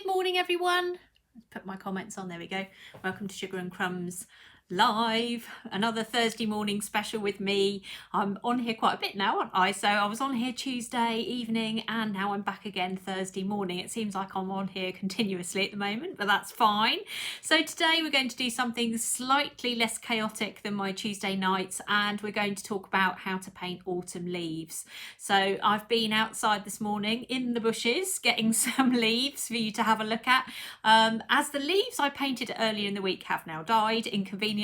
morning, everyone. Let's put my comments on. There we go. Welcome to Sugar and Crumbs Live, another Thursday morning special with me. I'm on here quite a bit now, aren't I? So I was on here Tuesday evening and now I'm back again Thursday morning. It seems like I'm on here continuously at the moment, but that's fine. So today we're going to do something slightly less chaotic than my Tuesday nights, and we're going to talk about how to paint autumn leaves. So I've been outside this morning in the bushes getting some leaves for you to have a look at. As the leaves I painted earlier in the week have now died inconveniently,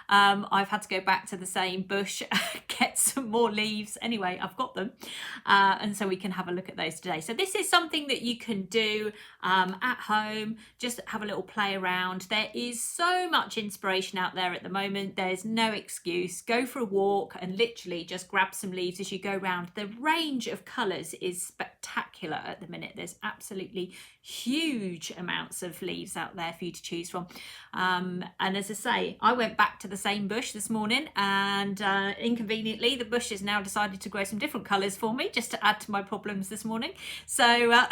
I've had to go back to the same bush, get some more leaves. Anyway, I've got them, and so we can have a look at those today. So this is something that you can do at home, just have a little play around. There is so much inspiration out there at the moment. There's no excuse. Go for a walk and literally just grab some leaves as you go around. The range of colours is spectacular at the minute. There's absolutely huge amounts of leaves out there for you to choose from, and as I say, I went back to the same bush this morning, and inconveniently the bush has now decided to grow some different colours for me, just to add to my problems this morning. So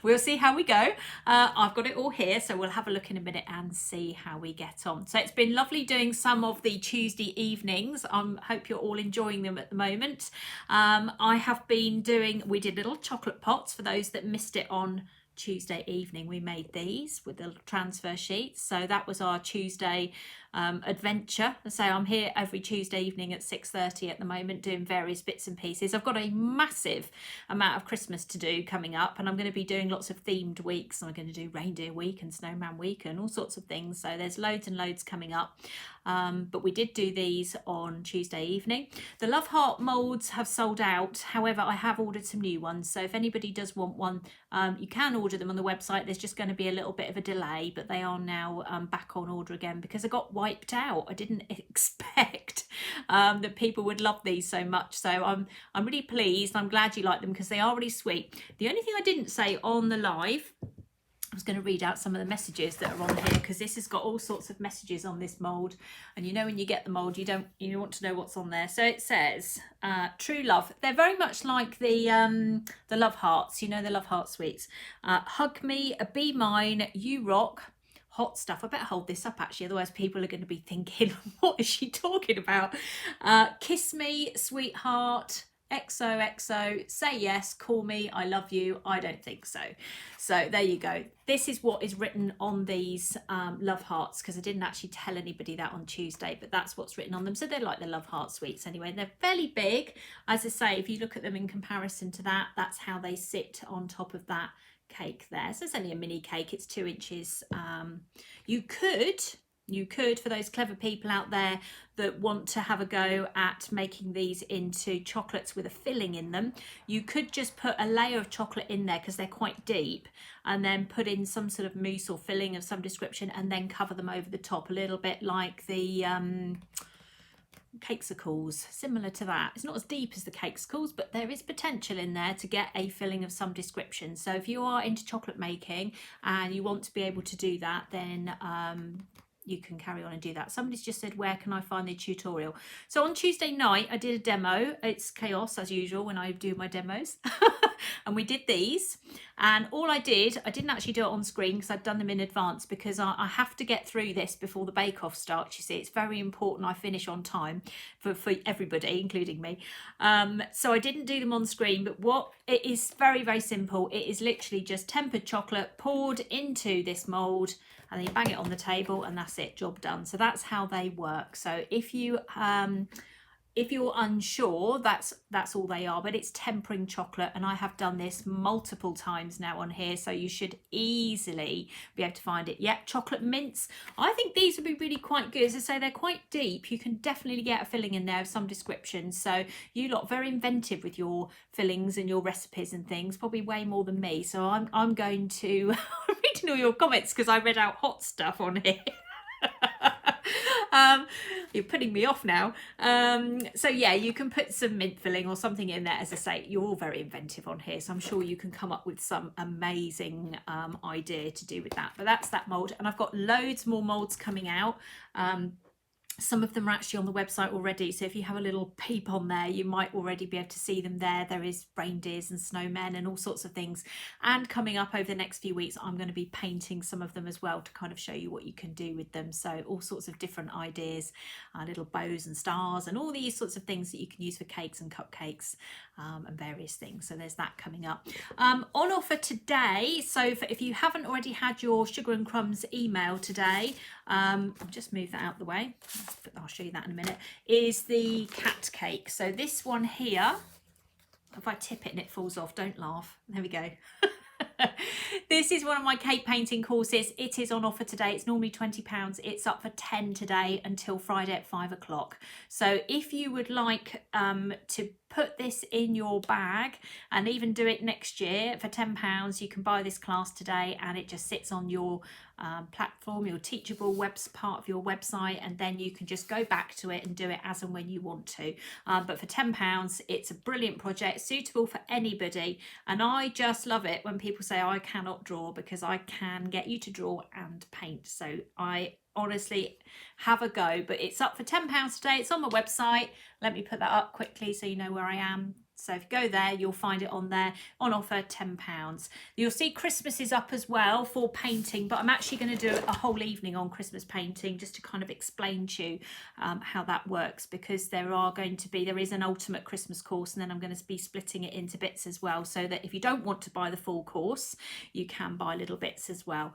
we'll see how we go. I've got it all here, so we'll have a look in a minute and see how we get on. So it's been lovely doing some of the Tuesday evenings. I hope you're all enjoying them at the moment. I have been doing, we did little chocolate pots for those that missed it on Tuesday evening. We made these with the transfer sheets, so that was our Tuesday adventure. So I'm here every Tuesday evening at 6:30 at the moment doing various bits and pieces. I've got a massive amount of Christmas to do coming up, and I'm going to be doing lots of themed weeks. I'm going to do reindeer week and snowman week and all sorts of things, so there's loads and loads coming up. But we did do these on Tuesday evening. The Love Heart moulds have sold out, however I have ordered some new ones, so if anybody does want one, you can order them on the website. There's just going to be a little bit of a delay, but they are now back on order again because I got wiped out. I didn't expect that people would love these so much, so I'm really pleased. I'm glad you like them because they are really sweet. The only thing I didn't say on the live, I was going to read out some of the messages that are on here, because this has got all sorts of messages on this mould, and you know when you get the mould you want to know what's on there. So it says true love. They're very much like the Love Hearts, you know, the Love Heart sweets. Hug me, be mine, you rock, hot stuff. I better hold this up actually, otherwise people are going to be thinking what is she talking about. Kiss me, sweetheart, XOXO, say yes, call me, I love you, I don't think so. So there you go. This is what is written on these Love Hearts, because I didn't actually tell anybody that on Tuesday, but that's what's written on them. So they're like the Love Heart sweets anyway. They're fairly big. As I say, if you look at them in comparison to that, that's how they sit on top of that cake there. So it's only a mini cake, it's 2 inches. You could, for those clever people out there that want to have a go at making these into chocolates with a filling in them, you could just put a layer of chocolate in there because they're quite deep, and then put in some sort of mousse or filling of some description, and then cover them over the top, a little bit like the cakesicles, similar to that. It's not as deep as the cakesicles, but there is potential in there to get a filling of some description. So if you are into chocolate making and you want to be able to do that, then you can carry on and do that. Somebody's just said, where can I find the tutorial? So on Tuesday night I did a demo. It's chaos as usual when I do my demos. And we did these, and all I didn't actually do it on screen because I'd done them in advance, because I have to get through this before the bake-off starts. You see, it's very important I finish on time for everybody, including me. So I didn't do them on screen, but what it is very, very simple. It is literally just tempered chocolate poured into this mould, and then you bang it on the table, and that's it, job done. So that's how they work. So if you're unsure, that's all they are, but it's tempering chocolate, and I have done this multiple times now on here, so you should easily be able to find it. Yep, chocolate mints. I think these would be really quite good. As I say, they're quite deep. You can definitely get a filling in there of some description. So you lot very inventive with your fillings and your recipes and things, probably way more than me. So I'm going to I'm reading all your comments because I read out hot stuff on here. You're putting me off now. So yeah, you can put some mint filling or something in there. As I say, you're all very inventive on here, so I'm sure you can come up with some amazing idea to do with that. But that's that mould, and I've got loads more moulds coming out. Some of them are actually on the website already, so if you have a little peep on there, you might already be able to see them there. There is reindeers and snowmen and all sorts of things. And coming up over the next few weeks, I'm going to be painting some of them as well to kind of show you what you can do with them. So all sorts of different ideas, little bows and stars and all these sorts of things that you can use for cakes and cupcakes and various things. So there's that coming up. On offer today, so if you haven't already had your Sugar and Crumbs email today, I'll just move that out the way. I'll show you that in a minute, is the cat cake. So this one here, if I tip it and it falls off, don't laugh. There we go. This is one of my cake painting courses. It is on offer today. It's normally £20. It's up for 10 today until Friday at 5 o'clock. So if you would like to put this in your bag and even do it next year for £10, you can buy this class today, and it just sits on your platform, your Teachable webs part of your website, and then you can just go back to it and do it as and when you want to. But for £10, it's a brilliant project, suitable for anybody. And I just love it when people say I cannot draw, because I can get you to draw and paint. So I honestly have a go, but it's up for £10 today. It's on my website. Let me put that up quickly so you know where I am. So if you go there, you'll find it on there, on offer, £10. You'll see Christmas is up as well for painting, but I'm actually going to do a whole evening on Christmas painting just to kind of explain to you how that works, because there is an ultimate Christmas course, and then I'm going to be splitting it into bits as well, so that if you don't want to buy the full course, you can buy little bits as well.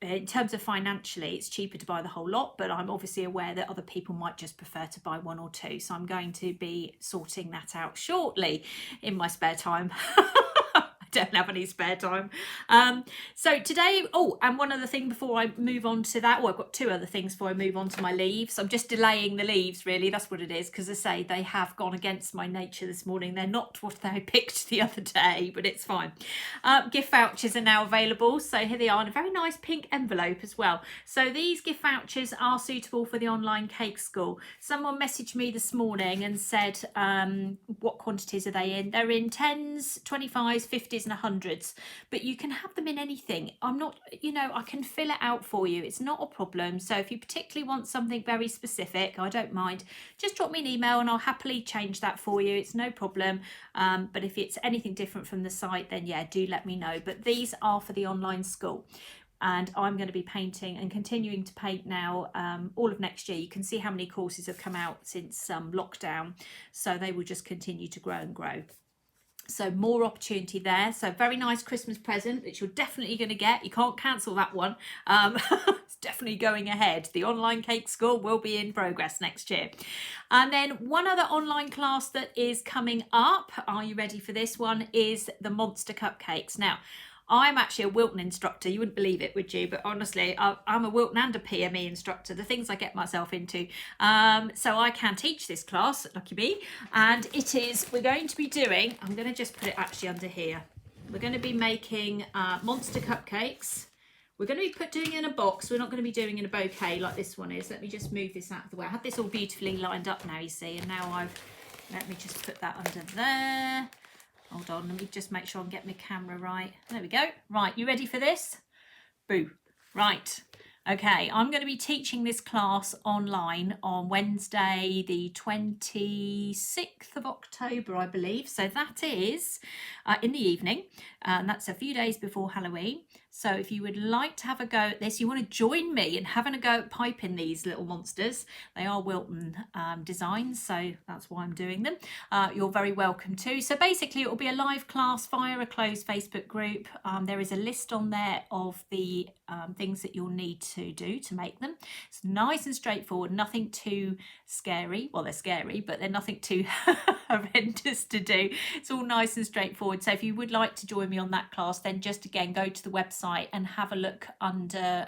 In terms of financially, it's cheaper to buy the whole lot, but I'm obviously aware that other people might just prefer to buy one or two. So I'm going to be sorting that out shortly in my spare time. Don't have any spare time. So today, and one other thing before I move on to that, I've got two other things before I move on to my leaves. I'm just delaying the leaves, really. That's what it is, because I say they have gone against my nature this morning. They're not what I picked the other day, but it's fine. Gift vouchers are now available. So here they are in a very nice pink envelope as well. So these gift vouchers are suitable for the online cake school. Someone messaged me this morning and said, what quantities are they in? They're in 10s, 25s, 50s and 100s, but you can have them in anything. I can fill it out for you. It's not a problem. So if you particularly want something very specific, I don't mind. Just drop me an email and I'll happily change that for you. It's no problem. But if it's anything different from the site, then yeah, do let me know. But these are for the online school. And I'm going to be painting and continuing to paint now all of next year. You can see how many courses have come out since lockdown. So they will just continue to grow and grow. So more opportunity there. So very nice Christmas present that you're definitely going to get. You can't cancel that one. It's definitely going ahead. The online cake school will be in progress next year. And then one other online class that is coming up, are you ready for this one, is the Monster Cupcakes. Now, I'm actually a Wilton instructor. You wouldn't believe it, would you? But honestly, I'm a Wilton and a PME instructor, the things I get myself into. So I can teach this class, lucky me. And we're going to be doing, I'm going to just put it actually under here. We're going to be making monster cupcakes. We're going to be doing it in a box. We're not going to be doing it in a bouquet like this one is. Let me just move this out of the way. I had this all beautifully lined up now, you see. And now let me just put that under there. Hold on, let me just make sure I can get my camera right. There we go. Right, you ready for this? Boo. Right. Okay, I'm going to be teaching this class online on Wednesday, the 26th of October, I believe. So that is in the evening, and that's a few days before Halloween. So if you would like to have a go at this, you want to join me in having a go at piping these little monsters. They are Wilton designs, so that's why I'm doing them. You're very welcome to. So basically it will be a live class via a closed Facebook group. There is a list on there of the things that you'll need to do to make them. It's nice and straightforward, nothing too scary. Well, they're scary, but they're nothing too horrendous to do. It's all nice and straightforward. So if you would like to join me on that class, then just again go to the website and have a look under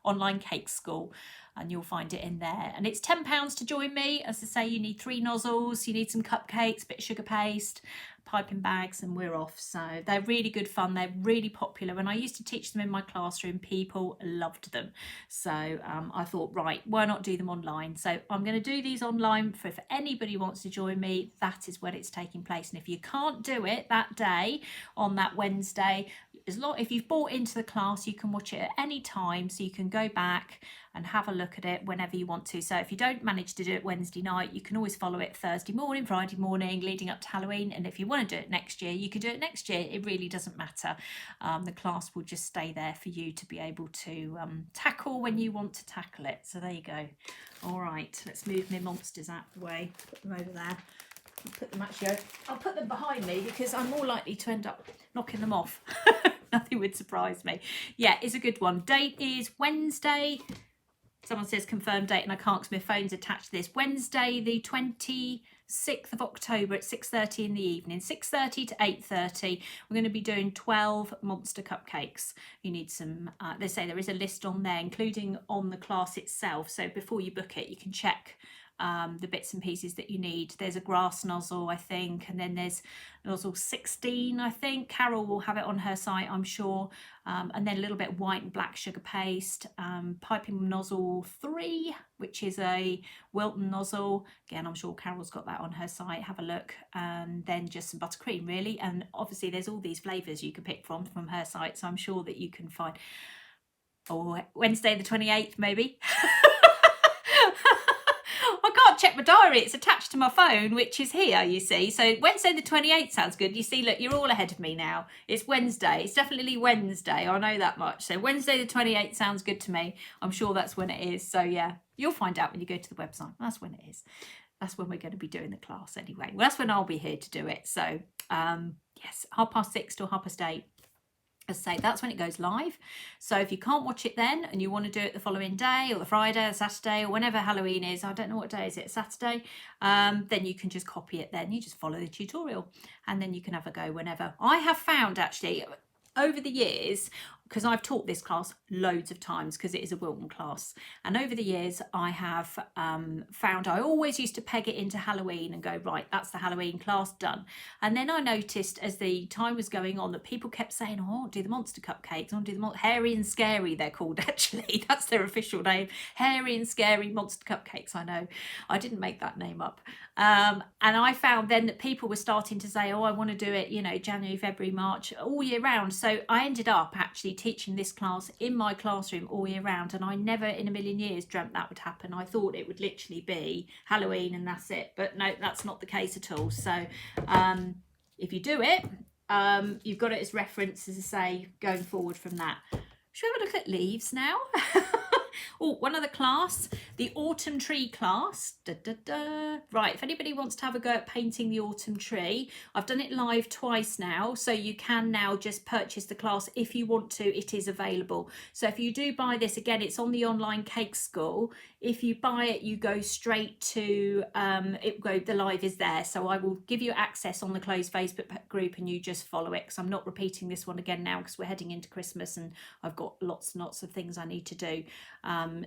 online cake school, and you'll find it in there. And it's £10 to join me. As I say, you need 3 nozzles, you need some cupcakes, a bit of sugar paste, piping bags, and we're off. So they're really good fun. They're really popular. When I used to teach them in my classroom, people loved them. So I thought, right, why not do them online? So I'm going to do these online for if anybody wants to join me. That is when it's taking place. And if you can't do it that day on that Wednesday, as long if you've bought into the class, you can watch it at any time, so you can go back and have a look at it whenever you want to. So if you don't manage to do it Wednesday night, you can always follow it Thursday morning, Friday morning, leading up to Halloween. And if you want to do it next year, you can do it next year. It really doesn't matter. The class will just stay there for you to be able to tackle when you want to tackle it. So there you go. All right, let's move my monsters out of the way. Put them over there. I'll put them behind me because I'm more likely to end up knocking them off. Nothing would surprise me. Yeah, it's a good one. Date is Wednesday. Someone says confirmed date, and I can't because my phone's attached to this. Wednesday, the 26th of October at 6:30 in the evening. 6:30 to 8:30. We're going to be doing 12 monster cupcakes. You need some, they say there is a list on there, including on the class itself. So before you book it, you can check the bits and pieces that you need. There's a grass nozzle, I think, and then there's nozzle 16, I think. Carol will have it on her site, I'm sure. And then a little bit of white and black sugar paste. Piping nozzle 3, which is a Wilton nozzle. Again, I'm sure Carol's got that on her site. Have a look. And then just some buttercream, really. And obviously there's all these flavours you can pick from her site, so I'm sure that you can find. Or Wednesday the 28th, maybe. I can't check my diary, it's attached to my phone, which is here, you see. So Wednesday the 28th sounds good. You see, look, you're all ahead of me now. It's Wednesday. It's definitely Wednesday. I know that much. So Wednesday the 28th sounds good to me. I'm sure that's when it is. So yeah, you'll find out when you go to the website. That's when it is. That's when we're going to be doing the class anyway. Well, that's when I'll be here to do it. So yes, 6:30 till 8:30. As I say, that's when it goes live. So if you can't watch it then and you want to do it the following day or the Friday or Saturday or whenever Halloween is, I don't know what day is it, Saturday, then you can just copy it then. You just follow the tutorial and then you can have a go whenever. I have found actually over the years, because I've taught this class loads of times because it is a Wilton class, and over the years I have found I always used to peg it into Halloween and go, right, that's the Halloween class done. And then I noticed as the time was going on that people kept saying, oh, I want to do the monster cupcakes, I want to do the Hairy and Scary, they're called actually. That's their official name, Hairy and Scary Monster Cupcakes. I know, I didn't make that name up. And I found then that people were starting to say, oh, I want to do it, you know, January, February, March, all year round. So I ended up actually teaching this class in my classroom all year round, and I never in a million years dreamt that would happen. I thought it would literally be Halloween and that's it, but no, that's not the case at all. So if you do it, you've got it as reference, as I say, going forward from that. Should we have a look at leaves now? Oh, one other class, the autumn tree class. Right, if anybody wants to have a go at painting the autumn tree, I've done it live twice now, so you can now just purchase the class if you want to. It is available. So if you do buy this, again, it's on the online cake school. If you buy it, you go straight to the live is there. So I will give you access on the closed Facebook group and you just follow it, because I'm not repeating this one again now because we're heading into Christmas and I've got lots and lots of things I need to do.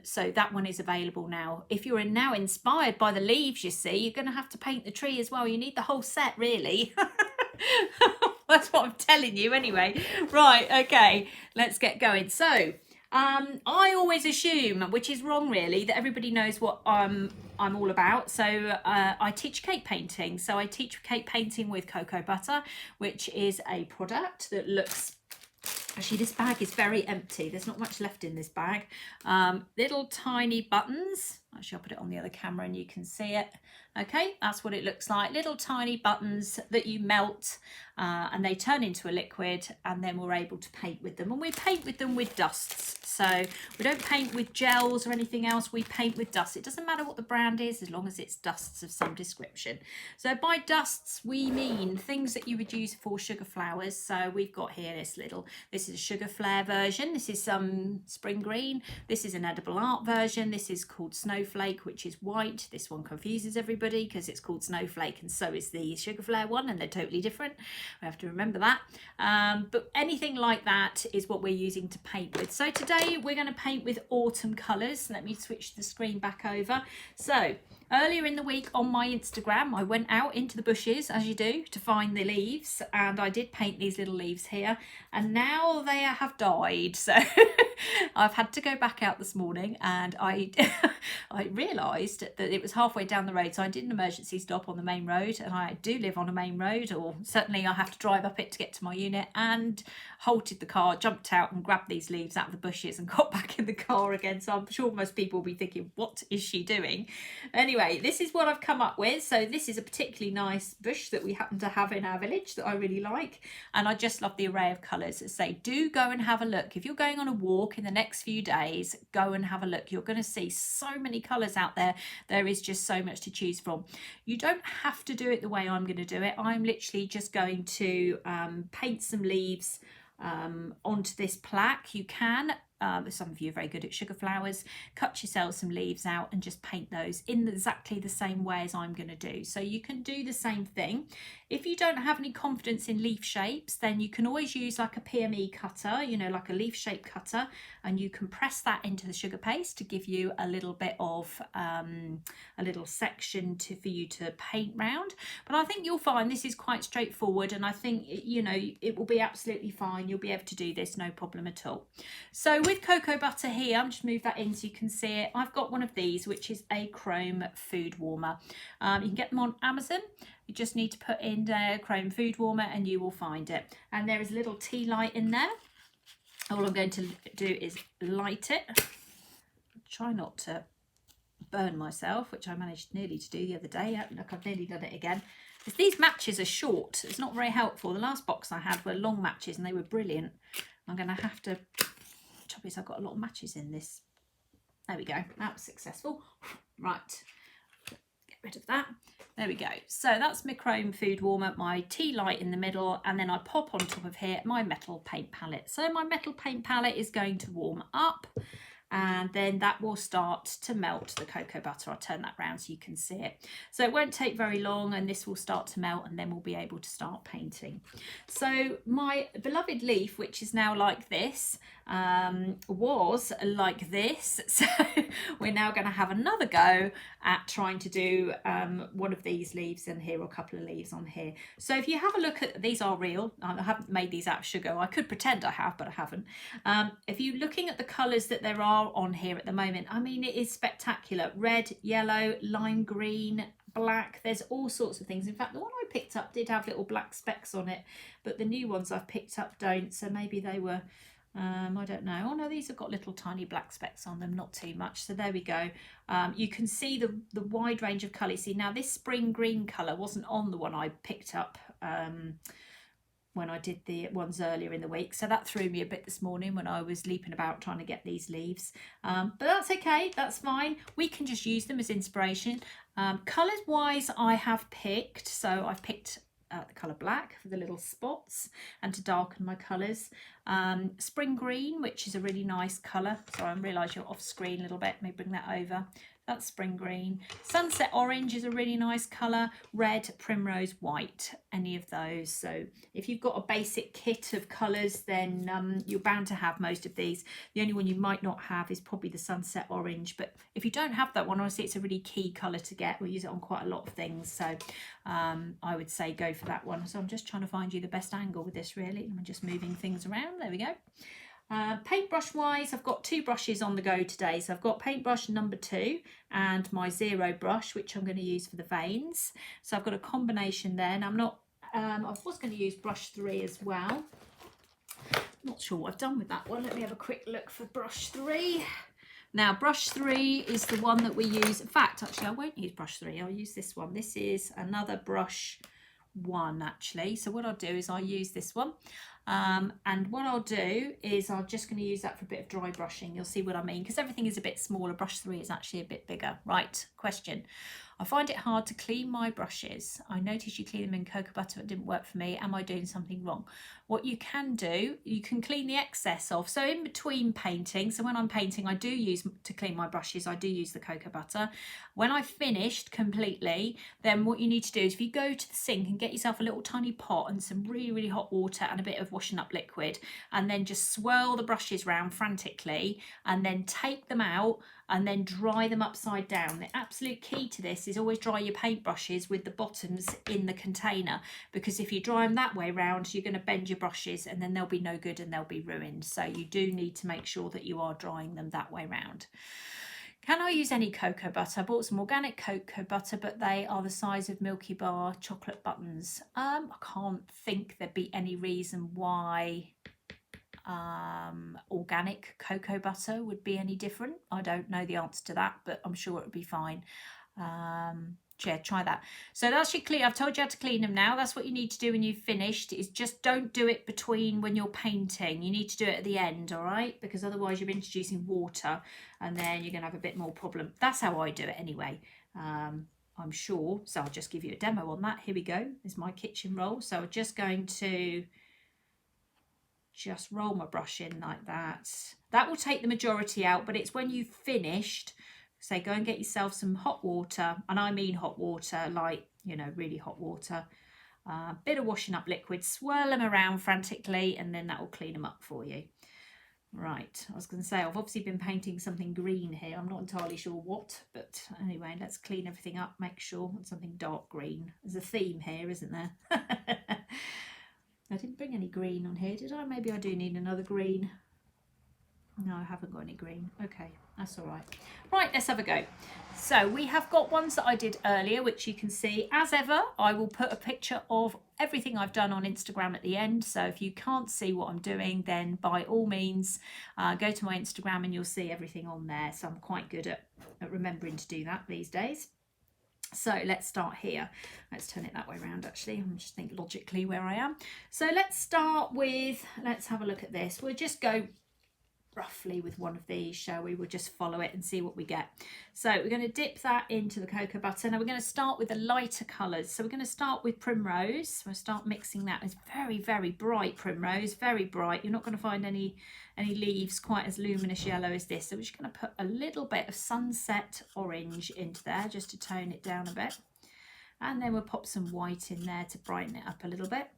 So that one is available now. If you're now inspired by the leaves, you see, you're going to have to paint the tree as well. You need the whole set, really. That's what I'm telling you anyway. Right, okay, let's get going. So I always assume, which is wrong really, that everybody knows what I'm all about. So I teach cake painting. So I teach cake painting with cocoa butter, which is a product that looks... Actually, this bag is very empty. There's not much left in this bag. Little tiny buttons. Actually, I'll put it on the other camera and you can see it. Okay, that's what it looks like. Little tiny buttons that you melt and they turn into a liquid, and then we're able to paint with them. And we paint with them with dusts. So we don't paint with gels or anything else. We paint with dust. It doesn't matter what the brand is as long as it's dusts of some description. So by dusts, we mean things that you would use for sugar flowers. So we've got here this is a sugar flare version. This is some spring green. This is an edible art version. This is called Snowflake, which is white. This one confuses everybody because it's called Snowflake and so is the sugar flare one, and they're totally different. We have to remember that. But anything like that is what we're using to paint with. So today we're going to paint with autumn colours. Let me switch the screen back over. So earlier in the week on my Instagram, I went out into the bushes, as you do, to find the leaves, and I did paint these little leaves here, and now they have died. So I've had to go back out this morning, and I I realised that it was halfway down the road, so I did an emergency stop on the main road, and I do live on a main road, or certainly I have to drive up it to get to my unit, and halted the car, jumped out and grabbed these leaves out of the bushes and got back in the car again. So I'm sure most people will be thinking, what is she doing? Anyway, this is what I've come up with. So this is a particularly nice bush that we happen to have in our village that I really like, and I just love the array of colours. Say, do go and have a look. If you're going on a walk in the next few days, go and have a look. You're going to see so many colours out there. There is just so much to choose from. You don't have to do it the way I'm going to do it. I'm literally just going to paint some leaves onto this plaque. You can, some of you are very good at sugar flowers, cut yourself some leaves out and just paint those in exactly the same way as I'm going to do. So you can do the same thing. If you don't have any confidence in leaf shapes, then you can always use like a PME cutter, you know, like a leaf shape cutter, and you can press that into the sugar paste to give you a little bit of a little section for you to paint round. But I think you'll find this is quite straightforward, and I think, you know, it will be absolutely fine. You'll be able to do this, no problem at all. So with cocoa butter here, I'm just move that in so you can see it. I've got one of these, which is a chrome food warmer. You can get them on Amazon. You just need to put in the chrome food warmer and you will find it. And there is a little tea light in there. All I'm going to do is light it. Try not to burn myself, which I managed nearly to do the other day. Look, I've nearly done it again. Because these matches are short, it's not very helpful. The last box I had were long matches and they were brilliant. I'm going to have to... Trouble is, I've got a lot of matches in this. There we go. That was successful. Right. Get rid of that. There we go. So that's my chrome food warmer, my tea light in the middle, and then I pop on top of here my metal paint palette. So my metal paint palette is going to warm up, and then that will start to melt the cocoa butter. I'll turn that round so you can see it. So it won't take very long, and this will start to melt, and then we'll be able to start painting. So my beloved leaf, which is now like this, was like this. So we're now going to have another go at trying to do one of these leaves in here, or a couple of leaves on here. So if you have a look at, these are real. I haven't made these out of sugar. I could pretend I have, but I haven't. If you're looking at the colours that there are on here at the moment, I mean, it is spectacular. Red, yellow, lime green, black. There's all sorts of things. In fact, the one I picked up did have little black specks on it, but the new ones I've picked up don't. So maybe they were... I don't know. Oh no, these have got little tiny black specks on them, not too much. So there we go. You can see the wide range of colours. See, now this spring green colour wasn't on the one I picked up when I did the ones earlier in the week. So that threw me a bit this morning when I was leaping about trying to get these leaves. But that's okay, that's fine. We can just use them as inspiration. Colours wise, I have picked, so I've picked the colour black for the little spots and to darken my colours. Spring green, which is a really nice colour. Sorry, I realise you're off screen a little bit. Let me bring that over. That's spring green. Sunset orange is a really nice colour. Red, primrose, white, any of those. So if you've got a basic kit of colours, then you're bound to have most of these. The only one you might not have is probably the sunset orange. But if you don't have that one, honestly, it's a really key colour to get. We'll use it on quite a lot of things. So I would say go for that one. So I'm just trying to find you the best angle with this, really. I'm just moving things around. There we go. Paintbrush wise, I've got two brushes on the go today. So I've got paintbrush number 2 and my zero brush, which I'm going to use for the veins. So I've got a combination there, and I'm not, I was going to use brush 3 as well. Not sure what I've done with that one. Let me have a quick look for brush 3. Now brush 3 is the one that we use. In fact, actually I won't use brush 3, I'll use this one. This is another brush 1 actually. So what I'll do is I'll use this one. And what I'll do is I'm just going to use that for a bit of dry brushing. You'll see what I mean, because everything is a bit smaller. Brush 3 is actually a bit bigger. Right, question. I find it hard to clean my brushes. I noticed you clean them in cocoa butter. It didn't work for me. Am I doing something wrong? What you can do, you can clean the excess off. So in between painting, so when I'm painting, I do use, to clean my brushes, I do use the cocoa butter. When I've finished completely, then what you need to do is if you go to the sink and get yourself a little tiny pot and some really, really hot water and a bit of washing up liquid, and then just swirl the brushes round frantically and then take them out and then dry them upside down. The absolute key to this is always dry your paintbrushes with the bottoms in the container, because if you dry them that way round, you're going to bend your brushes and then they'll be no good and they'll be ruined. So you do need to make sure that you are drying them that way round. Can I use any cocoa butter? I bought some organic cocoa butter, but they are the size of Milky Bar chocolate buttons. I can't think there'd be any reason why organic cocoa butter would be any different. I don't know the answer to that, but I'm sure it would be fine. Yeah, try that. So that's your clean. I've told you how to clean them now. That's what you need to do when you've finished, is just don't do it between when you're painting. You need to do it at the end, all right? Because otherwise you're introducing water and then you're going to have a bit more problem. That's how I do it anyway. I'm sure. So I'll just give you a demo on that. Here we go. This is my kitchen roll. So I'm just going to just roll my brush in like that. That will take the majority out, but it's when you've finished, say go and get yourself some hot water, and I mean hot water, like, you know, really hot water, bit of washing up liquid, swirl them around frantically, and then that will clean them up for you. Right, I was going to say, I've obviously been painting something green here. I'm not entirely sure what, but anyway, let's clean everything up, make sure it's something dark green. There's a theme here, isn't there? I didn't bring any green on here, did I? Maybe I do need another green. No, I haven't got any green. Okay, that's all right. Right, let's have a go. So we have got ones that I did earlier, which you can see. As ever, I will put a picture of everything I've done on Instagram at the end. So if you can't see what I'm doing, then by all means, go to my Instagram and you'll see everything on there. So I'm quite good at remembering to do that these days. So let's start here. Let's turn it that way around actually. I'm just thinking logically where I am. So let's start with, let's have a look at this. We'll just go roughly with one of these, shall we? We'll just follow it and see what we get. So we're going to dip that into the cocoa butter. Now we're going to start with the lighter colours. So we're going to start with primrose. We'll start mixing that. It's very, very bright primrose, very bright. You're not going to find any leaves quite as luminous yellow as this. So we're just going to put a little bit of sunset orange into there just to tone it down a bit. And then we'll pop some white in there to brighten it up a little bit.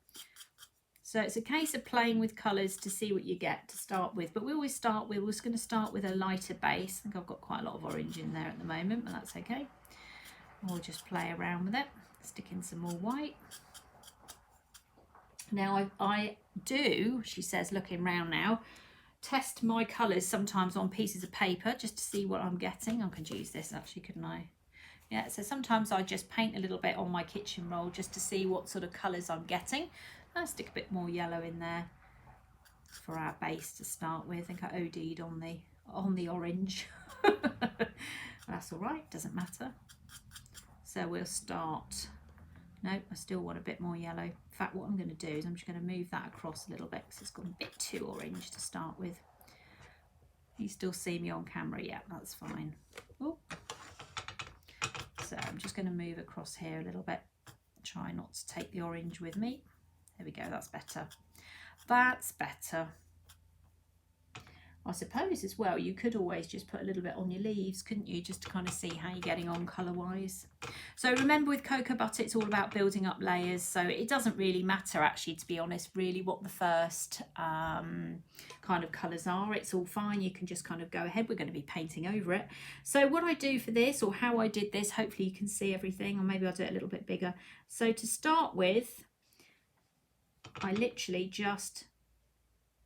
So it's a case of playing with colours to see what you get to start with. But we always start with, we're just going to start with a lighter base. I think I've got quite a lot of orange in there at the moment, but that's okay. We'll just play around with it. Stick in some more white. Now I do, she says, looking round now, test my colours sometimes on pieces of paper just to see what I'm getting. I could use this actually, couldn't I? Yeah, so sometimes I just paint a little bit on my kitchen roll just to see what sort of colours I'm getting. I'll stick a bit more yellow in there for our base to start with. I think I OD'd on the orange. That's all right, doesn't matter. So we'll start. No, I still want a bit more yellow. In fact, what I'm going to do is I'm just going to move that across a little bit because it's got a bit too orange to start with. You still see me on camera? Yeah, that's fine. Oh. So I'm just going to move across here a little bit. Try not to take the orange with me. There we go, that's better. That's better. I suppose as well, you could always just put a little bit on your leaves, couldn't you? Just to kind of see how you're getting on colour-wise. So remember with cocoa butter, it's all about building up layers. So it doesn't really matter actually, to be honest, really what the first kind of colours are. It's all fine. You can just kind of go ahead. We're going to be painting over it. So what I do for this, or how I did this, hopefully you can see everything, or maybe I'll do it a little bit bigger. So to start with, I literally just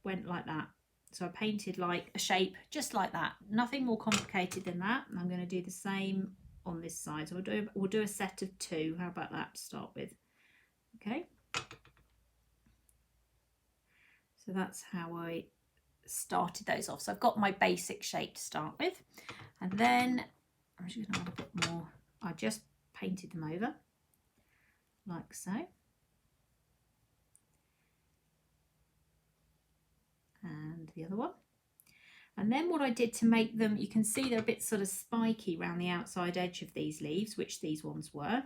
went like that. So I painted like a shape just like that. Nothing more complicated than that. And I'm going to do the same on this side. So we'll do a set of two. How about that to start with? Okay. So that's how I started those off. So I've got my basic shape to start with. And then I'm just going to add a bit more. I just painted them over like so. And the other one. And then what I did to make them, you can see they're a bit sort of spiky around the outside edge of these leaves, which these ones were.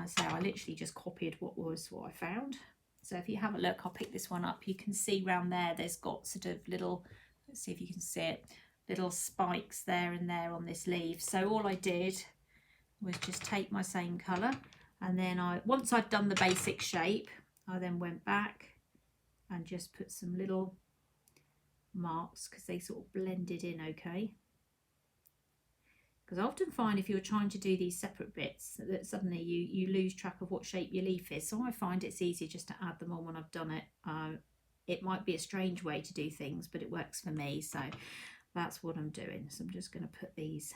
So I literally just copied what I found. So if you have a look, I'll pick this one up. You can see around there, there's got sort of little, let's see if you can see it, little spikes there and there on this leaf. So all I did was just take my same colour, and then once I'd done the basic shape, I then went back and just put some little marks because they sort of blended in okay. Because I often find if you're trying to do these separate bits that suddenly you lose track of what shape your leaf is. So I find it's easier just to add them on when I've done it. It might be a strange way to do things, but it works for me. So that's what I'm doing. So I'm just going to put these,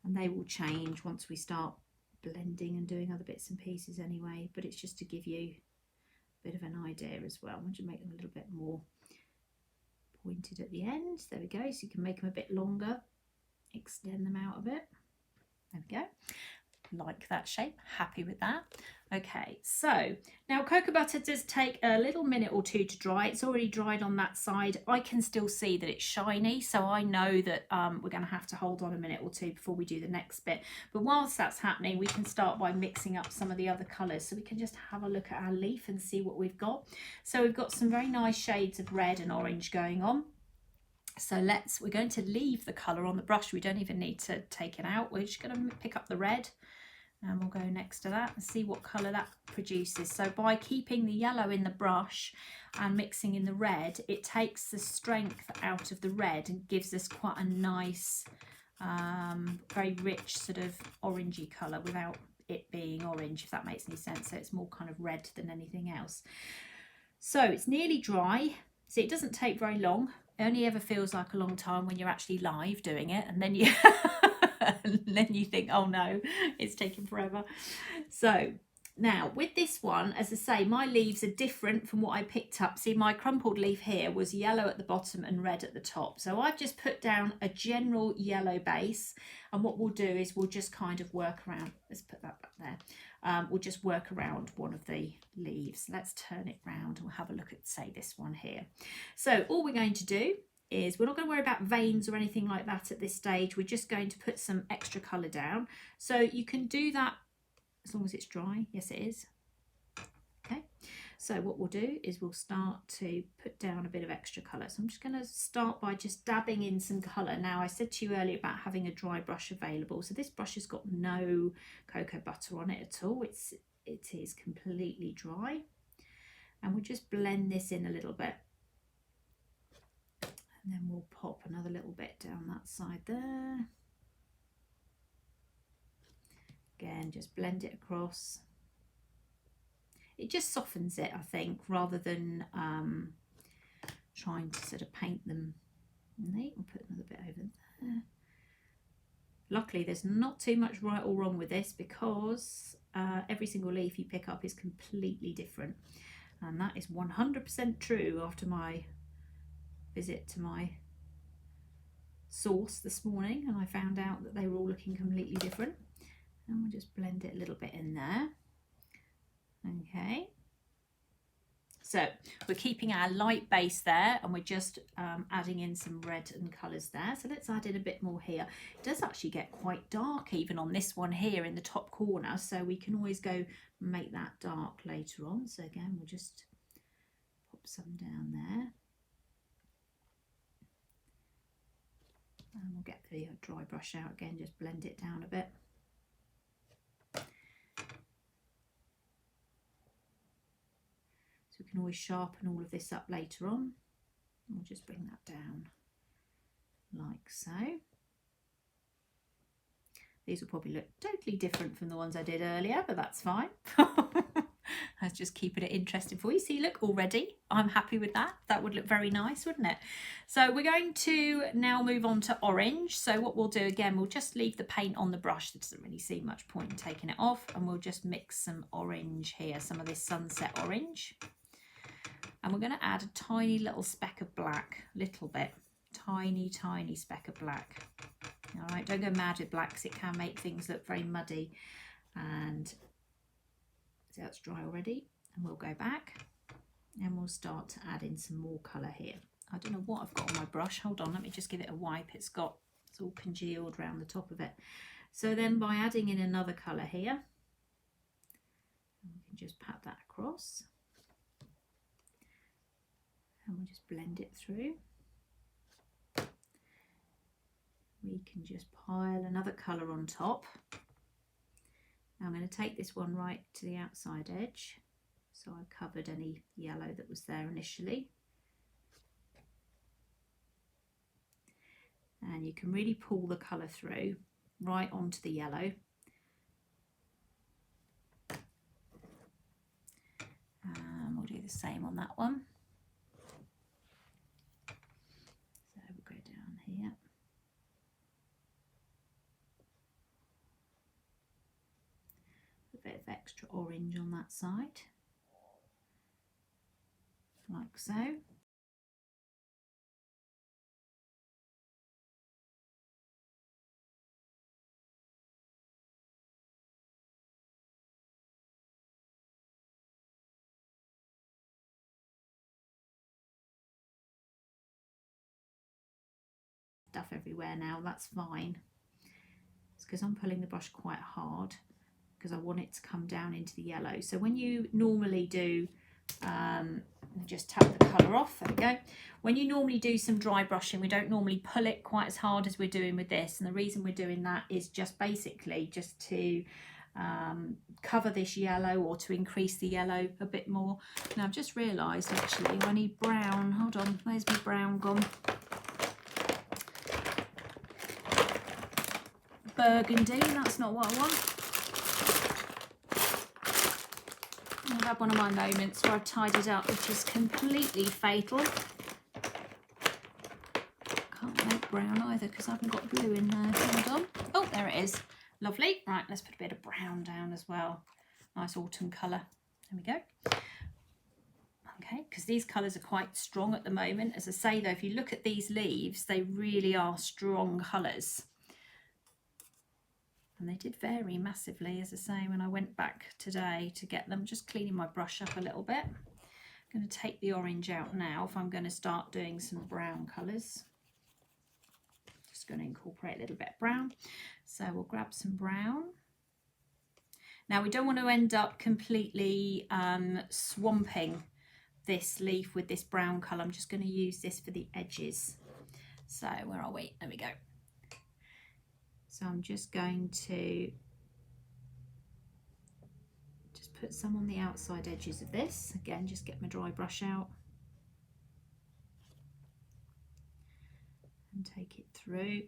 and they will change once we start blending and doing other bits and pieces anyway. But it's just to give you a bit of an idea as well. I want to make them a little bit more pointed at the end. There we go. So you can make them a bit longer. Extend them out a bit. There we go. Like that shape. Happy with that. Okay, so now cocoa butter does take a little minute or two to dry. It's already dried on that side. I can still see that it's shiny, so I know that we're going to have to hold on a minute or two before we do the next bit. But whilst that's happening, we can start by mixing up some of the other colours. So we can just have a look at our leaf and see what we've got. So we've got some very nice shades of red and orange going on. So we're going to leave the colour on the brush. We don't even need to take it out. We're just going to pick up the red and we'll go next to that and see what colour that produces. So by keeping the yellow in the brush and mixing in the red, it takes the strength out of the red and gives us quite a nice, very rich sort of orangey colour without it being orange, if that makes any sense. So it's more kind of red than anything else. So it's nearly dry. See, it doesn't take very long. It only ever feels like a long time when you're actually live doing it, and then you and then you think, oh no, it's taking forever. So now with this one, as I say, my leaves are different from what I picked up. See, my crumpled leaf here was yellow at the bottom and red at the top. So I've just put down a general yellow base, and what we'll do is we'll just kind of work around. Let's put that back there. We'll just work around one of the leaves. Let's turn it round and we'll have a look at, say, this one here. So all we're going to do is, we're not going to worry about veins or anything like that at this stage. We're just going to put some extra colour down. So you can do that as long as it's dry. Yes, it is. Okay. So what we'll do is we'll start to put down a bit of extra colour. So I'm just going to start by just dabbing in some colour. Now, I said to you earlier about having a dry brush available. So this brush has got no cocoa butter on it at all. It is completely dry. And we'll just blend this in a little bit. And then we'll pop another little bit down that side there. Again, just blend it across. It just softens it, I think, rather than trying to sort of paint them neat. We'll put another bit over there. Luckily, there's not too much right or wrong with this because every single leaf you pick up is completely different. And that is 100% true after my visit to my source this morning, and I found out that they were all looking completely different. And we'll just blend it a little bit in there. Okay, so we're keeping our light base there, and we're just adding in some red and colours there. So let's add in a bit more here. It does actually get quite dark even on this one here in the top corner, so we can always go make that dark later on. So again, we'll just pop some down there. And we'll get the dry brush out again, just blend it down a bit. So we can always sharpen all of this up later on. We'll just bring that down like so. These will probably look totally different from the ones I did earlier, but that's fine. I was just keeping it interesting for you. See, look, already I'm happy with that. That would look very nice, wouldn't it? So we're going to now move on to orange. So what we'll do again, we'll just leave the paint on the brush. There doesn't really seem much point in taking it off, and we'll just mix some orange here, some of this sunset orange. And we're going to add a tiny little speck of black, little bit, tiny speck of black. All right, don't go mad with black because it can make things look very muddy. And so that's dry already, and we'll go back and we'll start to add in some more colour here. I don't know what I've got on my brush. Hold on, let me just give it a wipe. It's all congealed around the top of it. So then by adding in another colour here, we can just pat that across. And we'll just blend it through. We can just pile another colour on top. Now I'm going to take this one right to the outside edge. So I covered any yellow that was there initially. And you can really pull the colour through right onto the yellow. And we'll do the same on that one. So we'll go down here. A bit of extra orange on that side, like so. Stuff everywhere now, that's fine. It's because I'm pulling the brush quite hard because I want it to come down into the yellow. So when you normally do, just tap the colour off, there we go. When you normally do some dry brushing, we don't normally pull it quite as hard as we're doing with this. And the reason we're doing that is just basically just to cover this yellow, or to increase the yellow a bit more. Now I've just realised actually I need brown. Hold on, where's my brown gone? Burgundy, that's not what I want. I've had one of my moments where I've tidied up, which is completely fatal. Can't make brown either because I haven't got blue in there. Hold on. Oh, there it is. Lovely. Right, let's put a bit of brown down as well. Nice autumn colour. There we go. Okay, because these colours are quite strong at the moment. As I say though, if you look at these leaves, they really are strong colours. And they did vary massively, as I say, when I went back today to get them. Just cleaning my brush up a little bit. I'm going to take the orange out now if I'm going to start doing some brown colours. Just going to incorporate a little bit of brown. So we'll grab some brown. Now we don't want to end up completely swamping this leaf with this brown colour. I'm just going to use this for the edges. So where are we? There we go. So I'm just going to just put some on the outside edges of this. Again, just get my dry brush out and take it through.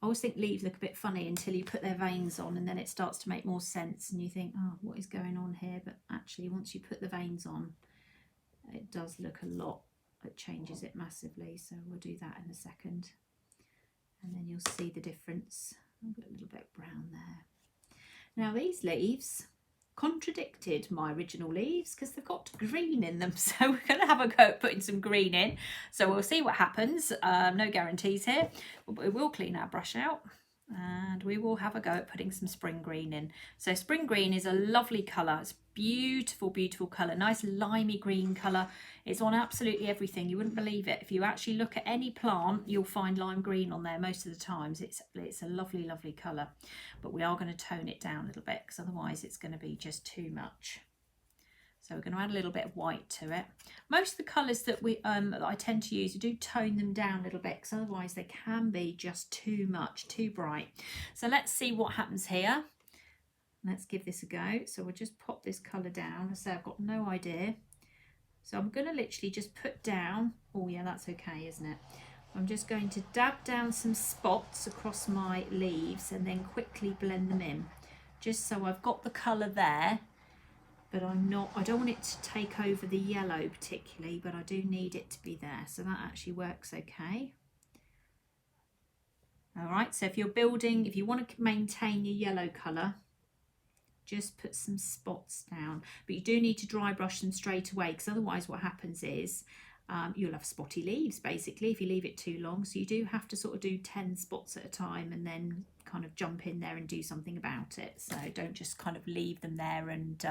I always think leaves look a bit funny until you put their veins on, and then it starts to make more sense and you think, oh, what is going on here? But actually once you put the veins on, it does look a lot. It changes it massively, so we'll do that in a second, and then you'll see the difference. I've got a little bit of brown there. Now these leaves contradicted my original leaves because they've got green in them, so we're going to have a go at putting some green in, so we'll see what happens. No guarantees here, but we will clean our brush out and we will have a go at putting some spring green in. So spring green is a lovely colour. It's beautiful, beautiful colour, nice limey green colour. It's on absolutely everything. You wouldn't believe it. If you actually look at any plant, you'll find lime green on there most of the times. It's a lovely, lovely colour, but we are going to tone it down a little bit because otherwise it's going to be just too much. So we're going to add a little bit of white to it. Most of the colours that that I tend to use, I do tone them down a little bit because otherwise they can be just too much, too bright. So let's see what happens here. Let's give this a go. So we'll just pop this colour down. I say I've got no idea. So I'm going to literally just put down, oh yeah, that's okay, isn't it? I'm just going to dab down some spots across my leaves and then quickly blend them in. Just so I've got the colour there, but I don't want it to take over the yellow particularly, but I do need it to be there. So that actually works okay. All right, so if you're building, if you want to maintain your yellow colour, just put some spots down, but you do need to dry brush them straight away because otherwise what happens is you'll have spotty leaves basically if you leave it too long. So you do have to sort of do 10 spots at a time and then kind of jump in there and do something about it. So don't just kind of leave them there and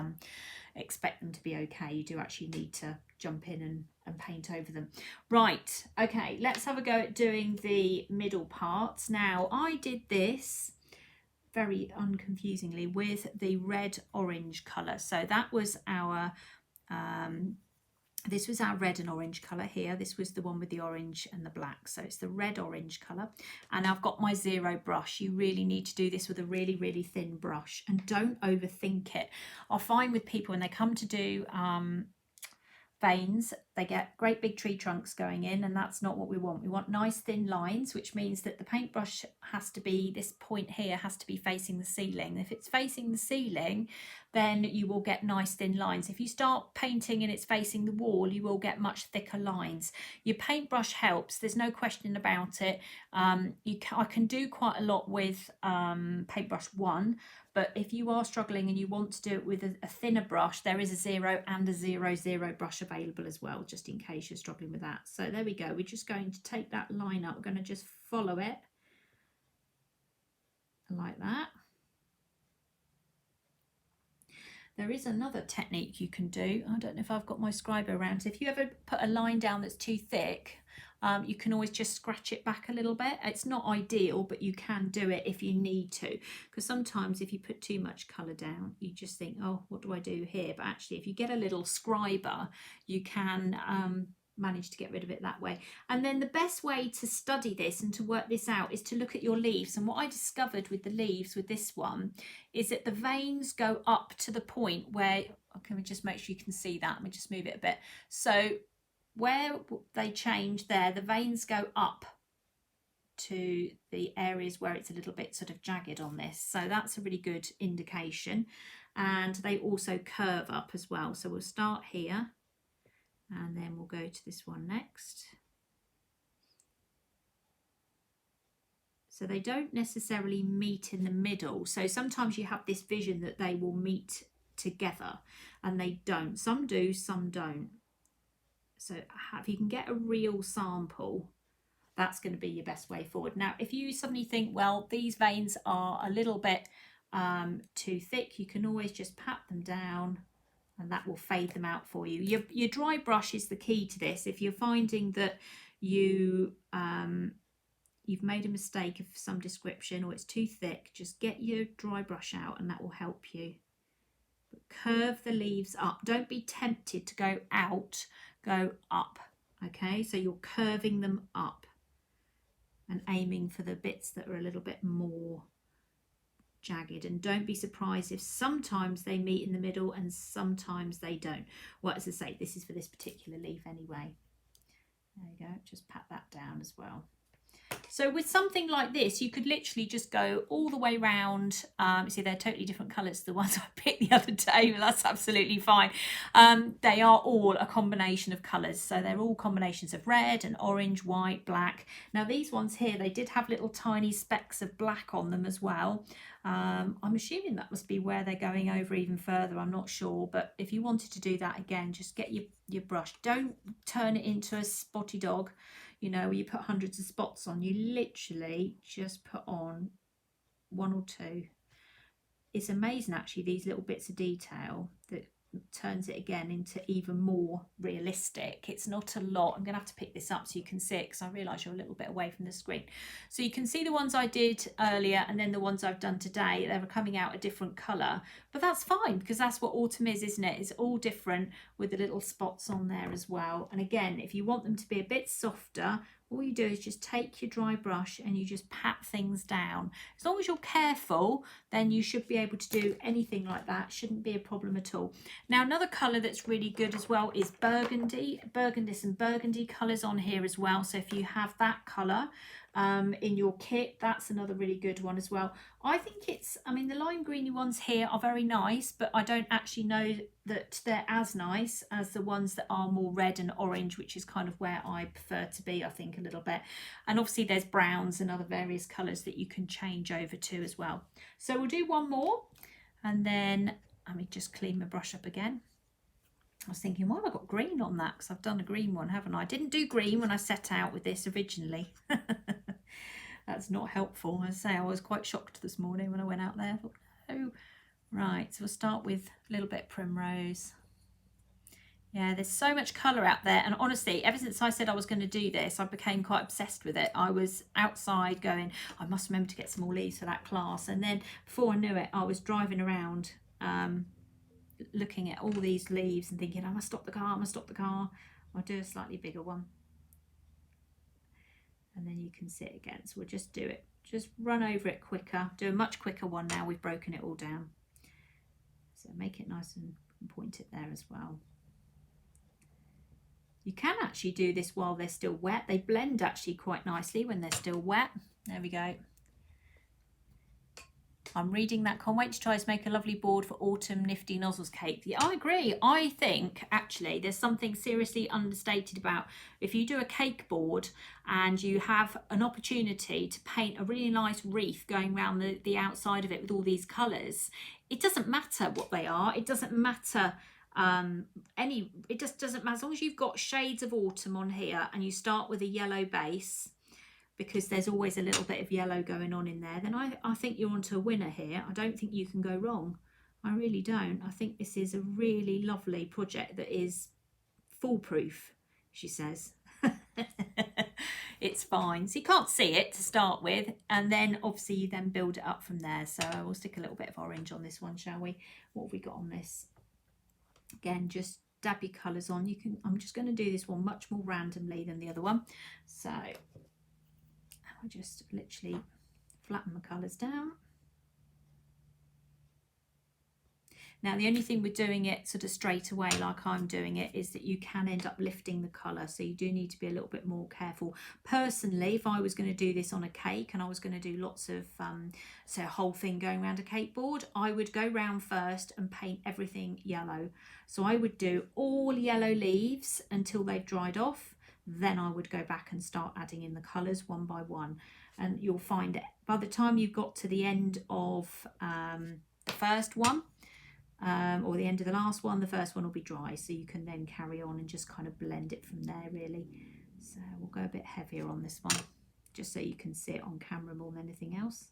expect them to be okay. You do actually need to jump in and paint over them. Right, okay, let's have a go at doing the middle parts. Now I did this very unconfusingly with the red orange colour. So that was our This was our red and orange colour here. This was the one with the orange and the black. So it's the red orange colour. And I've got my zero brush. You really need to do this with a really, really thin brush. And don't overthink it. I find with people when they come to do veins, they get great big tree trunks going in, and that's not what we want. We want nice thin lines, which means that the paintbrush has to be, this point here has to be facing the ceiling. If it's facing the ceiling, then you will get nice thin lines. If you start painting and it's facing the wall, you will get much thicker lines. Your paintbrush helps, there's no question about it. I can do quite a lot with paintbrush 1, but if you are struggling and you want to do it with a thinner brush, there is a 0 and a 0 brush available as well, just in case you're struggling with that. So there we go. We're just going to take that line up. We're going to just follow it like that. There is another technique you can do. I don't know if I've got my scribe around. So if you ever put a line down that's too thick, you can always just scratch it back a little bit. It's not ideal, but you can do it if you need to. Because sometimes if you put too much colour down, you just think, oh, what do I do here? But actually, if you get a little scriber, you can manage to get rid of it that way. And then the best way to study this and to work this out is to look at your leaves. And what I discovered with the leaves with this one is that the veins go up to the point where, okay, we just make sure you can see that. Let me just move it a bit. So where they change there, the veins go up to the areas where it's a little bit sort of jagged on this. So that's a really good indication. And they also curve up as well. So we'll start here. And then we'll go to this one next. So they don't necessarily meet in the middle. So sometimes you have this vision that they will meet together, and they don't. Some do, some don't. So if you can get a real sample, that's going to be your best way forward. Now, if you suddenly think, well, these veins are a little bit too thick, you can always just pat them down, and that will fade them out for you. Your dry brush is the key to this. If you're finding that you've made a mistake of some description or it's too thick, just get your dry brush out and that will help you. But curve the leaves up. Don't be tempted to go out, go up. Okay, so you're curving them up and aiming for the bits that are a little bit more jagged, and don't be surprised if sometimes they meet in the middle and sometimes they don't. Well, as I say, this is for this particular leaf anyway. There you go, just pat that down as well. So with something like this, you could literally just go all the way round. See, they're totally different colours to the ones I picked the other day, but that's absolutely fine. They are all a combination of colours. So they're all combinations of red and orange, white, black. Now these ones here, they did have little tiny specks of black on them as well. I'm assuming that must be where they're going over even further. I'm not sure, but if you wanted to do that again, just get your brush. Don't turn it into a spotty dog, you know, where you put hundreds of spots on. You literally just put on 1 or 2. It's amazing actually, these little bits of detail that turns it again into even more realistic. It's not a lot. I'm gonna have to pick this up so you can see it, because I realise you're a little bit away from the screen. So you can see the ones I did earlier and then the ones I've done today. They were coming out a different colour, but that's fine, because that's what autumn is, isn't it? It's all different with the little spots on there as well. And again, if you want them to be a bit softer, all you do is just take your dry brush and you just pat things down. As long as you're careful, then you should be able to do anything like that. Shouldn't be a problem at all. Now, another colour that's really good as well is burgundy. There's some burgundy colours on here as well. So if you have that colour in your kit, that's another really good one as well. I think I mean, the lime greeny ones here are very nice, but I don't actually know that they're as nice as the ones that are more red and orange, which is kind of where I prefer to be, I think, a little bit. And obviously there's browns and other various colours that you can change over to as well. So we'll do one more, and then let me just clean my brush up again. I was thinking, why have I got green on that? Because I've done a green one, haven't I? I didn't do green when I set out with this originally. That's not helpful. As I say, I was quite shocked this morning when I went out there. I thought, oh. Right, so we'll start with a little bit primrose. Yeah, there's so much colour out there, and honestly, ever since I said I was going to do this, I became quite obsessed with it. I was outside going, I must remember to get some more leaves for that class, and then before I knew it, I was driving around looking at all these leaves and thinking, I must stop the car, I must stop the car. I'll do a slightly bigger one. And then you can see it again. So we'll just do it, just run over it quicker, do a much quicker one now we've broken it all down. So make it nice and point it there as well. You can actually do this while they're still wet. They blend actually quite nicely when they're still wet. There we go. I'm reading that. Can't wait to try to make a lovely board for autumn nifty nozzles cake. Yeah, I agree. I think actually there's something seriously understated about if you do a cake board and you have an opportunity to paint a really nice wreath going around the outside of it with all these colours. It doesn't matter what they are. It doesn't matter it just doesn't matter as long as you've got shades of autumn on here and you start with a yellow base, because there's always a little bit of yellow going on in there, then I think you're onto a winner here. I don't think you can go wrong. I really don't. I think this is a really lovely project that is foolproof, she says. It's fine. So you can't see it to start with, and then obviously you then build it up from there. So we'll stick a little bit of orange on this one, shall we? What have we got on this? Again, just dab your colours on. I'm just going to do this one much more randomly than the other one. So I'll just literally flatten the colours down. Now the only thing with doing it sort of straight away like I'm doing it is that you can end up lifting the colour, so you do need to be a little bit more careful. Personally, if I was going to do this on a cake and I was going to do lots of so a whole thing going around a cake board, I would go round first and paint everything yellow. So I would do all yellow leaves until they've dried off. Then I would go back and start adding in the colours one by one, and you'll find it by the time you've got to the end of the first one or the end of the last one, the first one will be dry, so you can then carry on and just kind of blend it from there really. So we'll go a bit heavier on this one just so you can see it on camera more than anything else.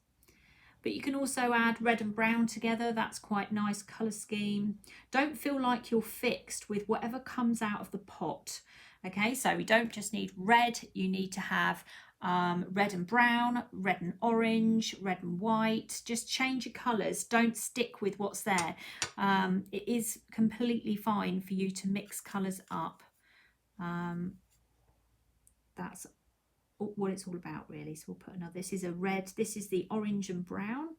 But you can also add red and brown together. That's quite nice colour scheme. Don't feel like you're fixed with whatever comes out of the pot. Okay, so we don't just need red, you need to have red and brown, red and orange, red and white. Just change your colours, don't stick with what's there. It is completely fine for you to mix colours up. That's what it's all about really. So we'll put another, this is a red, this is the orange and brown.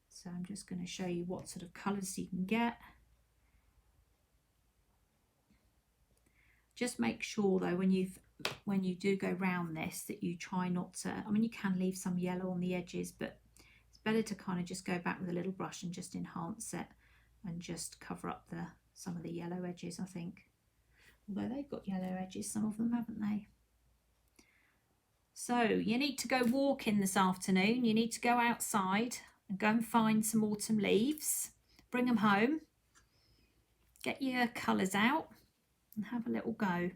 So I'm just going to show you what sort of colours you can get. Just make sure though when you do go round this that you try not to, I mean you can leave some yellow on the edges, but it's better to kind of just go back with a little brush and just enhance it and just cover up some of the yellow edges, I think. Although they've got yellow edges, some of them, haven't they? So you need to go walking this afternoon, you need to go outside and go and find some autumn leaves, bring them home, get your colours out and have a little go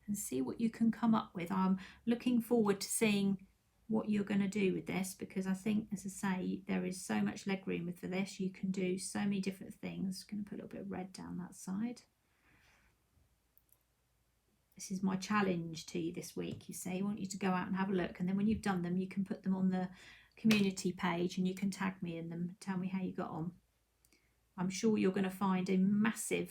and see what you can come up with. I'm looking forward to seeing what you're going to do with this, because I think, as I say, there is so much leg room for this. You can do so many different things. I'm going to put a little bit of red down that side. This is my challenge to you this week, you see. I want you to go out and have a look, and then when you've done them you can put them on the community page and you can tag me in them, tell me how you got on. I'm sure you're going to find a massive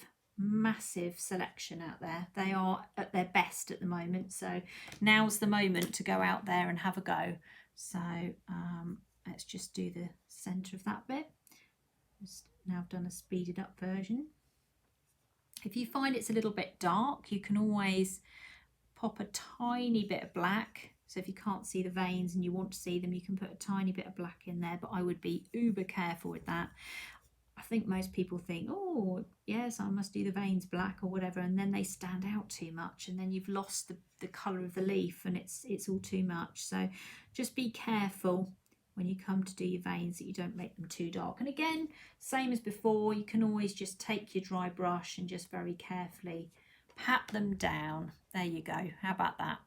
selection out there. They are at their best at the moment, so now's the moment to go out there and have a go. So let's just do the center of that bit. Now I've done a speeded up version. If you find it's a little bit dark, you can always pop a tiny bit of black. So if you can't see the veins and you want to see them, you can put a tiny bit of black in there, but I would be uber careful with that. I think most people think, oh yes, I must do the veins black or whatever, and then they stand out too much and then you've lost the colour of the leaf and it's all too much. So just be careful when you come to do your veins that you don't make them too dark. And again, same as before, you can always just take your dry brush and just very carefully pat them down. There you go. How about that?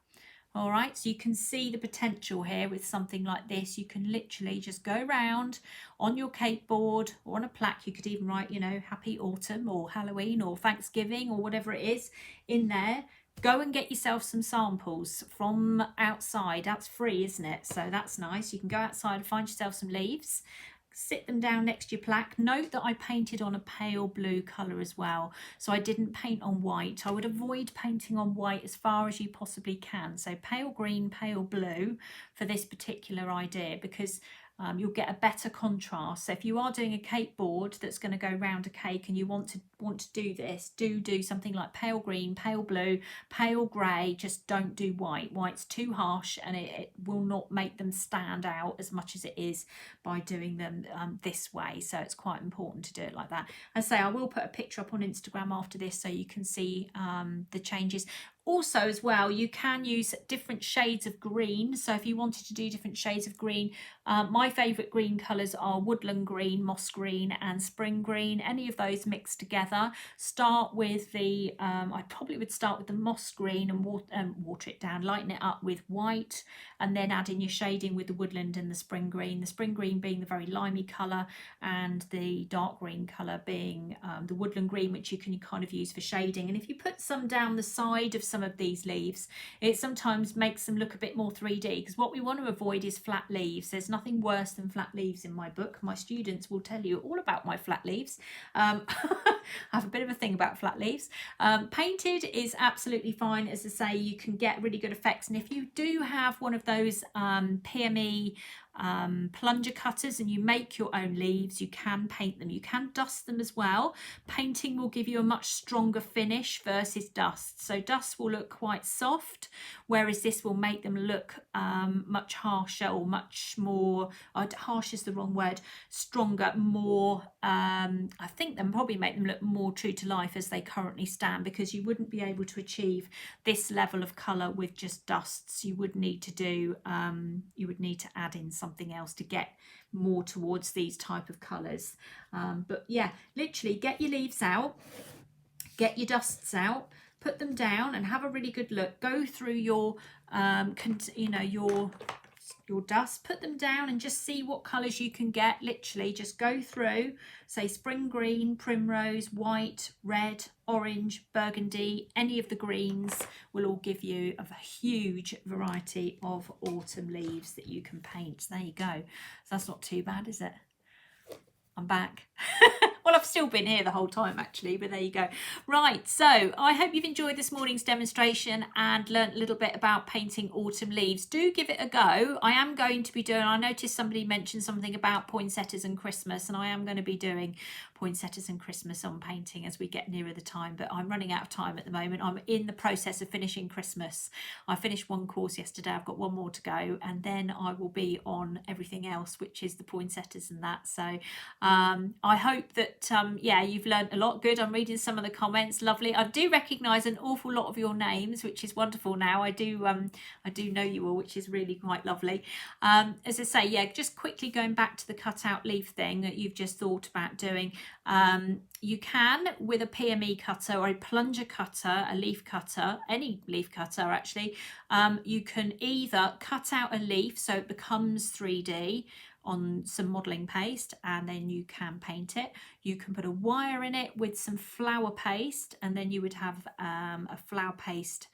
All right, so you can see the potential here with something like this. You can literally just go around on your cake board or on a plaque. You could even write, you know, Happy Autumn or Halloween or Thanksgiving or whatever it is in there. Go and get yourself some samples from outside. That's free, isn't it? So that's nice. You can go outside and find yourself some leaves, sit them down next to your plaque. Note that I painted on a pale blue colour as well, so I didn't paint on white. I would avoid painting on white as far as you possibly can. So pale green, pale blue for this particular idea, because you'll get a better contrast. So if you are doing a cake board that's going to go round a cake and you want to do this, do something like pale green, pale blue, pale grey. Just don't do white. White's too harsh, and it will not make them stand out as much as it is by doing them this way. So it's quite important to do it like that. As I say, I will put a picture up on Instagram after this so you can see the changes. Also as well, you can use different shades of green. So if you wanted to do different shades of green, my favourite green colours are woodland green, moss green and spring green. Any of those mixed together. Start with the, I probably would start with the moss green and water it down, lighten it up with white, and then add in your shading with the woodland and the spring green. The spring green being the very limey colour, and the dark green colour being the woodland green, which you can kind of use for shading. And if you put some down the side of some of these leaves, it sometimes makes them look a bit more 3D, because what we want to avoid is flat leaves. There's nothing worse than flat leaves in my book. My students will tell you all about my flat leaves. I have a bit of a thing about flat leaves. Painted is absolutely fine. As I say, you can get really good effects, and if you do have one of those PME plunger cutters and you make your own leaves, you can paint them. You can dust them as well. Painting will give you a much stronger finish versus dust. So dust will look quite soft, whereas this will make them look much harsher, or much more, harsh is the wrong word, stronger, more, I think they'll probably make them look more true to life as they currently stand, because you wouldn't be able to achieve this level of colour with just dusts. You would need to do, you would need to add in something else to get more towards these type of colours. But yeah, literally get your leaves out, get your dusts out, put them down and have a really good look. Go through your your dust, put them down and just see what colours you can get. Literally just go through, say spring green, primrose, white, red, orange, burgundy. Any of the greens will all give you a huge variety of autumn leaves that you can paint. There you go. So that's not too bad, is it? I'm back. Well, I've still been here the whole time actually, but there you go. Right, so I hope you've enjoyed this morning's demonstration and learnt a little bit about painting autumn leaves. Do give it a go. I am going to be doing, I noticed somebody mentioned something about poinsettias and Christmas, and I am going to be doing poinsettias and Christmas on painting as we get nearer the time, but I'm running out of time at the moment. I'm in the process of finishing Christmas. I finished one course yesterday, I've got one more to go, and then I will be on everything else, which is the poinsettias and that. So I hope that yeah, you've learned a lot. Good. I'm reading some of the comments. Lovely. I do recognize an awful lot of your names, which is wonderful. Now I do know you all, which is really quite lovely. As I say, yeah, just quickly going back to the cutout leaf thing that you've just thought about doing. You can, with a PME cutter or a plunger cutter, a leaf cutter, any leaf cutter actually, you can either cut out a leaf so it becomes 3D on some modelling paste, and then you can paint it. You can put a wire in it with some flower paste, and then you would have a flower paste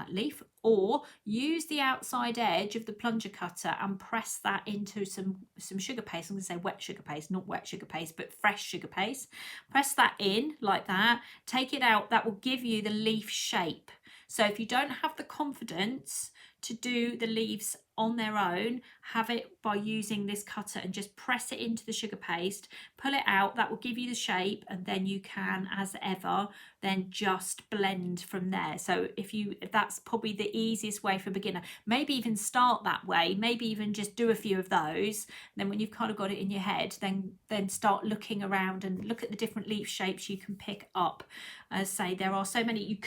leaf, or use the outside edge of the plunger cutter and press that into some sugar paste. I'm going to say wet sugar paste, not wet sugar paste, but fresh sugar paste. Press that in like that, take it out. That will give you the leaf shape. So if you don't have the confidence to do the leaves on their own, have it by using this cutter and just press it into the sugar paste, pull it out. That will give you the shape, and then you can, as ever, then just blend from there. So if that's probably the easiest way for a beginner. Maybe even start that way, maybe even just do a few of those. Then when you've kind of got it in your head, then start looking around and look at the different leaf shapes you can pick up. As say, there are so many.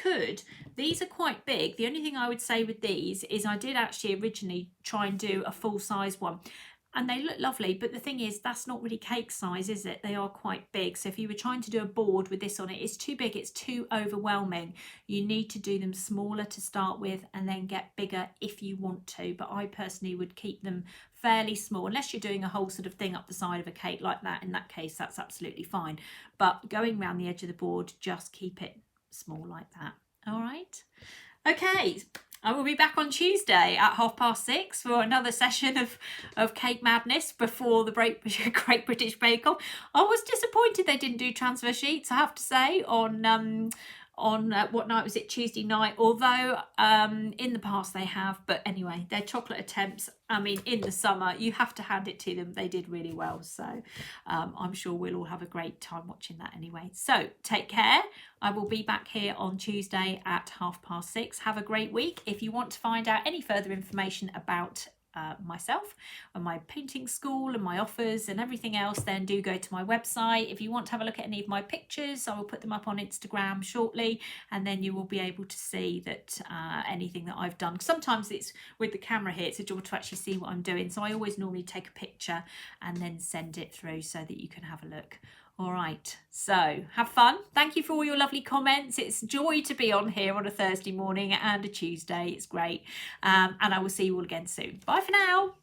These are quite big. The only thing I would say with these is I did actually originally try and do a full size one, and they look lovely, but the thing is that's not really cake size, is it? They are quite big. So if you were trying to do a board with this on it, it's too big, it's too overwhelming. You need to do them smaller to start with and then get bigger if you want to, but I personally would keep them fairly small, unless you're doing a whole sort of thing up the side of a cake like that. In that case, that's absolutely fine, but going around the edge of the board, just keep it small like that. All right, okay. I will be back on Tuesday at 6:30 for another session of cake madness before the Great British Bake Off. I was disappointed they didn't do transfer sheets, I have to say, on what night was it? Tuesday night. Although in the past they have, but anyway, their chocolate attempts, I mean, in the summer, you have to hand it to them. They did really well. So I'm sure we'll all have a great time watching that anyway. So take care. I will be back here on Tuesday at 6:30. Have a great week. If you want to find out any further information about myself and my painting school and my offers and everything else, then do go to my website. If you want to have a look at any of my pictures, I will put them up on Instagram shortly, and then you will be able to see that anything that I've done. Sometimes it's with the camera here, it's a joy to actually see what I'm doing, so I always normally take a picture and then send it through so that you can have a look. All right, so have fun. Thank you for all your lovely comments. It's joy to be on here on a Thursday morning and a Tuesday. It's great. And I will see you all again soon. Bye for now.